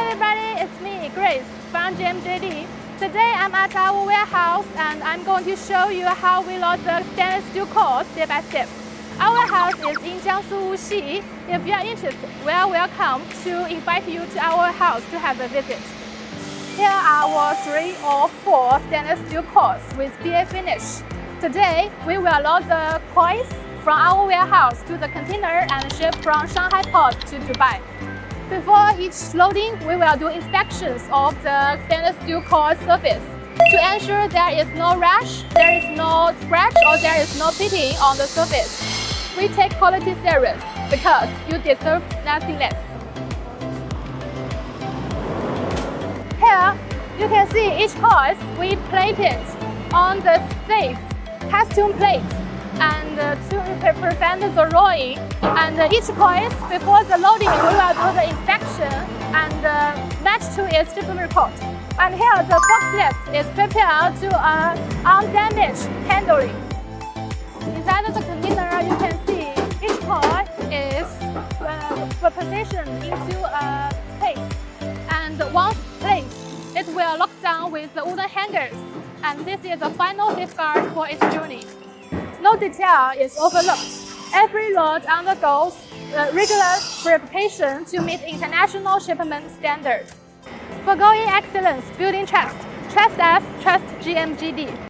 everybody, it's me, Grace, from GMJD. Today I'm at our warehouse and I'm going to show you how we load the stainless steel coils step by step. Our warehouse is in Jiangsu Wuxi. If you are interested, we are welcome to invite you to our house to have a visit. Here are our 3 or 4 stainless steel coils with BA finish. Today, we will load the coils from our warehouse to the container and ship from Shanghai port to Dubai. Before each loading, we will do inspections of the stainless steel coil surface to ensure there is no rash, there is no scratch, or there is no pitting on the surface. We take quality serious because you deserve nothing less. Here, you can see each coil we plated on the safe custom plate and to prevent the rolling. And each coil, before the loading, we will do the inspection and match to its shipment report. And here, the forklift is prepared to undamaged handling. Inside the container, you can see each coil is positioned into a place. And once placed, it will lock down with the wooden hangers. And this is the final safeguard for its journey. No detail is overlooked. Every load undergoes regular verification to meet international shipment standards. For going excellence, building trust. Trust us, trust GMGD.